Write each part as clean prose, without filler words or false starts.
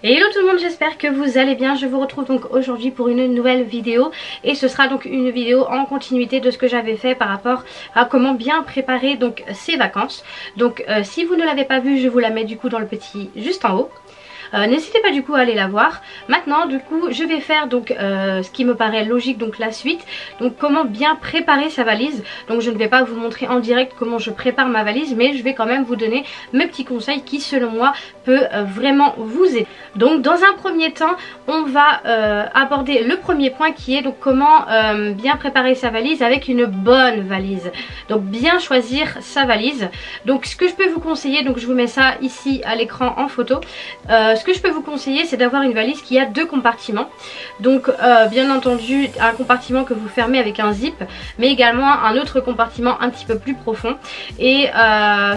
Hello tout le monde, j'espère que vous allez bien. Je vous retrouve donc aujourd'hui pour une nouvelle vidéo et ce sera donc une vidéo en continuité de ce que j'avais fait par rapport à comment bien préparer donc ces vacances. Donc si vous ne l'avez pas vu, je vous la mets du coup dans le petit juste en haut. N'hésitez pas du coup à aller la voir. Maintenant du coup je vais faire donc ce qui me paraît logique, donc la suite. Donc comment bien préparer sa valise. Donc je ne vais pas vous montrer en direct comment je prépare ma valise, mais je vais quand même vous donner mes petits conseils qui selon moi peut vraiment vous aider. Donc dans un premier temps on va aborder le premier point qui est donc comment bien préparer sa valise avec une bonne valise. Donc bien choisir sa valise. Donc ce que je peux vous conseiller, donc je vous mets ça ici à l'écran en photo. Ce que je peux vous conseiller, c'est d'avoir une valise qui a deux compartiments. Donc bien entendu un compartiment que vous fermez avec un zip, mais également un autre compartiment un petit peu plus profond. Et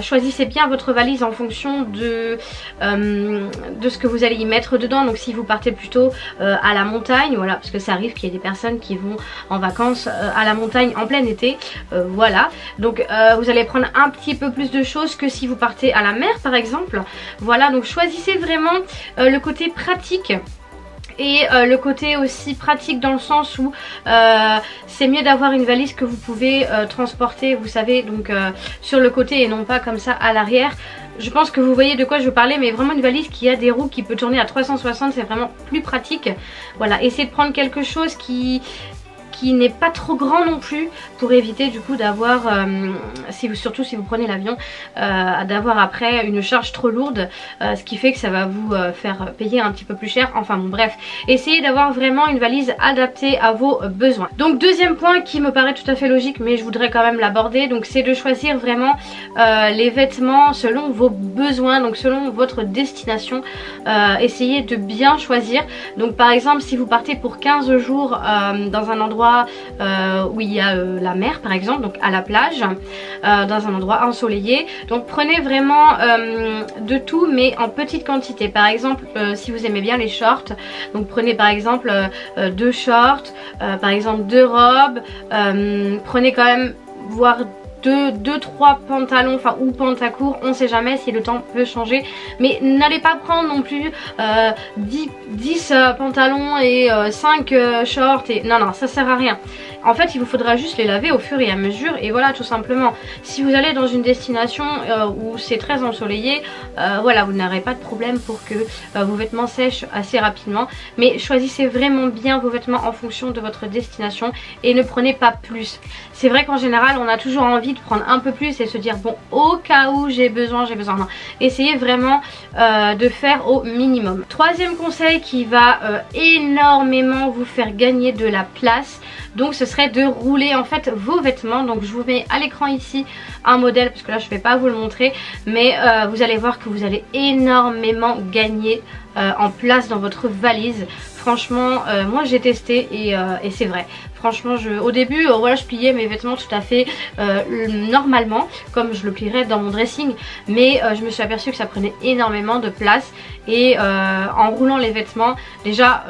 choisissez bien votre valise en fonction de ce que vous allez y mettre dedans. Donc si vous partez plutôt à la montagne, voilà, parce que ça arrive qu'il y ait des personnes qui vont en vacances à la montagne en plein été, voilà. Donc vous allez prendre un petit peu plus de choses que si vous partez à la mer par exemple. Voilà, donc choisissez vraiment le côté pratique. Et le côté aussi pratique dans le sens où c'est mieux d'avoir une valise que vous pouvez transporter, vous savez, donc sur le côté et non pas comme ça à l'arrière. Je pense que vous voyez de quoi je veux parler, mais vraiment une valise qui a des roues, qui peut tourner à 360, c'est vraiment plus pratique. Voilà, essayez de prendre quelque chose qui n'est pas trop grand non plus, pour éviter du coup d'avoir, surtout si vous prenez l'avion, d'avoir après une charge trop lourde, ce qui fait que ça va vous faire payer un petit peu plus cher. Enfin bon, bref, essayez d'avoir vraiment une valise adaptée à vos besoins. Donc deuxième point qui me paraît tout à fait logique, mais je voudrais quand même l'aborder, donc c'est de choisir vraiment les vêtements selon vos besoins, donc selon votre destination. Essayez de bien choisir. Donc par exemple si vous partez pour 15 jours dans un endroit où il y a la mer par exemple, donc à la plage, dans un endroit ensoleillé, donc prenez vraiment de tout mais en petite quantité. Par exemple si vous aimez bien les shorts, donc prenez par exemple 2 shorts, par exemple 2 robes, prenez quand même voire 2-3 pantalons, enfin ou pantacourts, on sait jamais si le temps peut changer, mais n'allez pas prendre non plus 10 pantalons et 5 shorts et non ça sert à rien. En fait il vous faudra juste les laver au fur et à mesure et voilà, tout simplement. Si vous allez dans une destination où c'est très ensoleillé, voilà, vous n'aurez pas de problème pour que vos vêtements sèchent assez rapidement, mais choisissez vraiment bien vos vêtements en fonction de votre destination et ne prenez pas plus. C'est vrai qu'en général on a toujours envie de prendre un peu plus et se dire bon, au cas où j'ai besoin, non. Essayez vraiment de faire au minimum. Troisième conseil qui va énormément vous faire gagner de la place, donc ce serait de rouler en fait vos vêtements. Donc je vous mets à l'écran ici un modèle parce que là je vais pas vous le montrer, mais vous allez voir que vous allez énormément gagner en place dans votre valise. Franchement moi j'ai testé et c'est vrai. Franchement au début voilà, je pliais mes vêtements tout à fait normalement comme je le plierais dans mon dressing, mais je me suis aperçue que ça prenait énormément de place et en roulant les vêtements déjà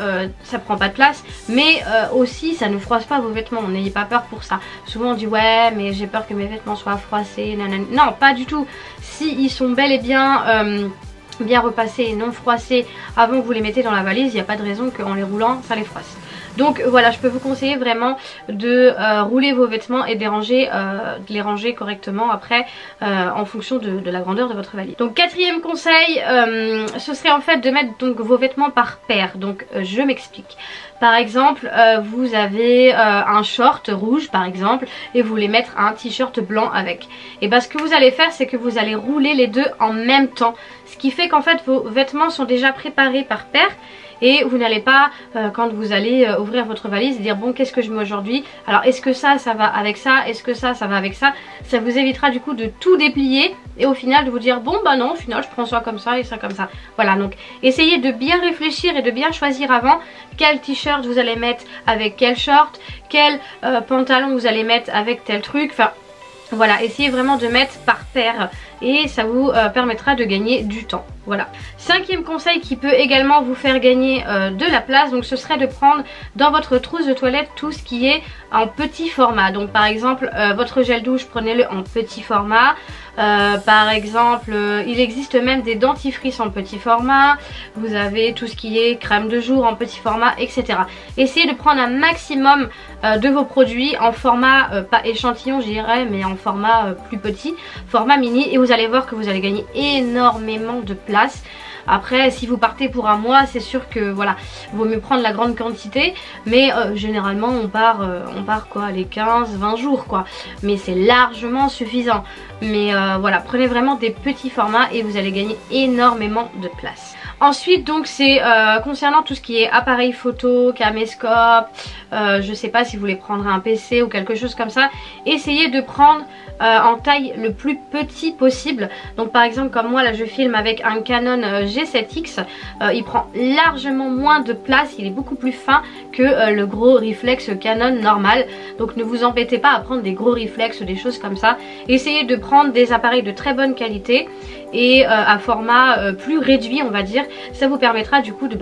ça prend pas de place, mais aussi ça ne froisse pas vos vêtements. N'ayez pas peur pour ça. Souvent on dit ouais mais j'ai peur que mes vêtements soient froissés, nanana. Non, pas du tout. Si ils sont bel et bien repassés et non froissés avant que vous les mettez dans la valise, il n'y a pas de raison qu'en les roulant ça les froisse. Donc voilà, je peux vous conseiller vraiment de rouler vos vêtements et de les ranger correctement après en fonction de la grandeur de votre valise. Donc quatrième conseil, ce serait en fait de mettre donc vos vêtements par paire. Donc je m'explique. Par exemple vous avez un short rouge par exemple et vous voulez mettre un t-shirt blanc avec. Et bien ce que vous allez faire, c'est que vous allez rouler les deux en même temps. Ce qui fait qu'en fait vos vêtements sont déjà préparés par paire. Et vous n'allez pas, quand vous allez ouvrir votre valise, dire bon, qu'est-ce que je mets aujourd'hui? Alors est-ce que ça va avec ça? Est-ce que ça va avec ça? Ça vous évitera du coup de tout déplier et au final de vous dire bon bah non, au final je prends ça comme ça et ça comme ça. Voilà, donc essayez de bien réfléchir et de bien choisir avant quel t-shirt vous allez mettre avec quel short, quel pantalon vous allez mettre avec tel truc. Enfin voilà, essayez vraiment de mettre par paire et ça vous permettra de gagner du temps. Voilà. 5e conseil qui peut également vous faire gagner de la place, donc ce serait de prendre dans votre trousse de toilette tout ce qui est en petit format. Donc par exemple votre gel douche, prenez-le en petit format. Par exemple il existe même des dentifrices en petit format. Vous avez tout ce qui est crème de jour en petit format, etc. Essayez de prendre un maximum de vos produits en format, pas échantillon je dirais, mais en format plus petit, format mini, et vous allez voir que vous allez gagner énormément de place. Après si vous partez pour un mois, c'est sûr que voilà, vaut mieux prendre la grande quantité, mais généralement on part quoi, les 15-20 jours quoi, mais c'est largement suffisant. Mais voilà, prenez vraiment des petits formats et vous allez gagner énormément de place. Ensuite donc c'est concernant tout ce qui est appareil photo, caméscope, je sais pas si vous voulez prendre un PC ou quelque chose comme ça, essayez de prendre en taille le plus petit possible. Donc par exemple comme moi là je filme avec un Canon G7X, il prend largement moins de place, il est beaucoup plus fin que le gros reflex Canon normal. Donc ne vous embêtez pas à prendre des gros reflex ou des choses comme ça, essayez de prendre des appareils de très bonne qualité et à format plus réduit on va dire. Ça vous permettra du coup de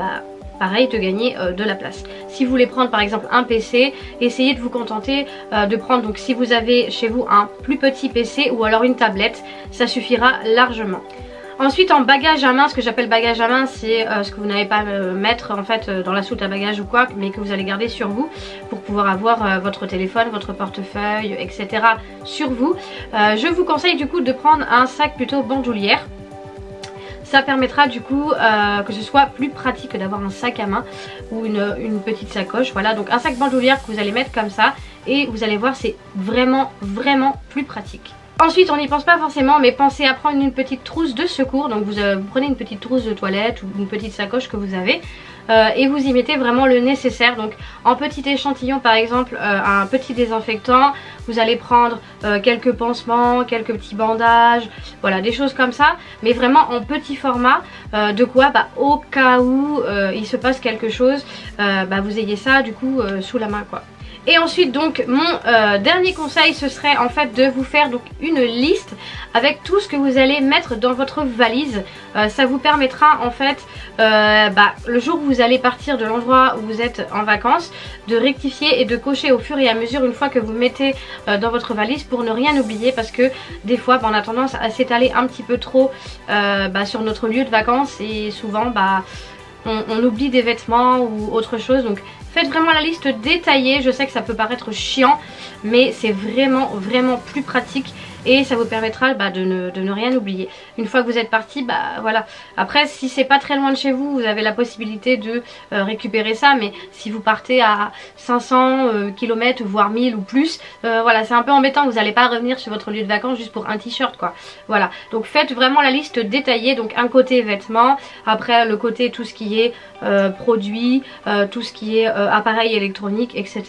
pareil de gagner de la place. Si vous voulez prendre par exemple un PC, essayez de vous contenter de prendre, donc si vous avez chez vous un plus petit PC ou alors une tablette, ça suffira largement. Ensuite en bagage à main, ce que j'appelle bagage à main, c'est ce que vous n'allez pas mettre en fait dans la soute à bagages ou quoi, mais que vous allez garder sur vous pour pouvoir avoir votre téléphone, votre portefeuille, etc. sur vous. Je vous conseille du coup de prendre un sac plutôt bandoulière. Ça permettra du coup que ce soit plus pratique d'avoir un sac à main ou une petite sacoche. Voilà, donc un sac bandoulière que vous allez mettre comme ça et vous allez voir, c'est vraiment plus pratique. Ensuite on n'y pense pas forcément, mais pensez à prendre une petite trousse de secours. Donc vous prenez une petite trousse de toilette ou une petite sacoche que vous avez et vous y mettez vraiment le nécessaire. Donc en petit échantillon par exemple un petit désinfectant, vous allez prendre quelques pansements, quelques petits bandages, voilà des choses comme ça, mais vraiment en petit format, de quoi au cas où il se passe quelque chose, vous ayez ça du coup sous la main quoi. Et ensuite donc mon dernier conseil, ce serait en fait de vous faire donc une liste avec tout ce que vous allez mettre dans votre valise. Ça vous permettra en fait le jour où vous allez partir de l'endroit où vous êtes en vacances, de rectifier et de cocher au fur et à mesure une fois que vous mettez dans votre valise pour ne rien oublier, parce que des fois on a tendance à s'étaler un petit peu trop sur notre lieu de vacances et souvent on oublie des vêtements ou autre chose. Donc faites vraiment la liste détaillée. Je sais que ça peut paraître chiant, mais c'est vraiment plus pratique et ça vous permettra de ne rien oublier. Une fois que vous êtes parti, voilà. Après si c'est pas très loin de chez vous, vous avez la possibilité de récupérer ça, mais si vous partez à 500 km voire 1000 ou plus, voilà, c'est un peu embêtant, vous n'allez pas revenir sur votre lieu de vacances juste pour un t-shirt quoi. Voilà, donc faites vraiment la liste détaillée. Donc un côté vêtements, après le côté tout ce qui est produits, tout ce qui est appareil électronique, etc.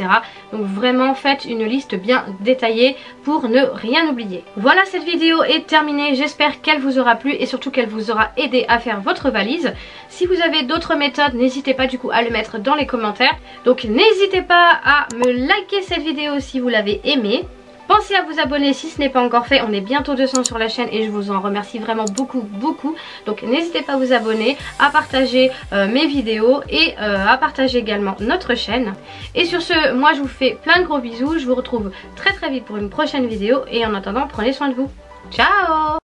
Donc vraiment faites une liste bien détaillée pour ne rien oublier. Voilà, cette vidéo est terminée, j'espère qu'elle vous aura plu et surtout qu'elle vous aura aidé à faire votre valise. Si vous avez d'autres méthodes, n'hésitez pas du coup à le mettre dans les commentaires. Donc n'hésitez pas à me liker cette vidéo si vous l'avez aimée. Pensez à vous abonner si ce n'est pas encore fait, on est bientôt 200 sur la chaîne et je vous en remercie vraiment beaucoup. Donc n'hésitez pas à vous abonner, à partager mes vidéos et à partager également notre chaîne. Et sur ce, moi je vous fais plein de gros bisous, je vous retrouve très vite pour une prochaine vidéo et en attendant prenez soin de vous. Ciao!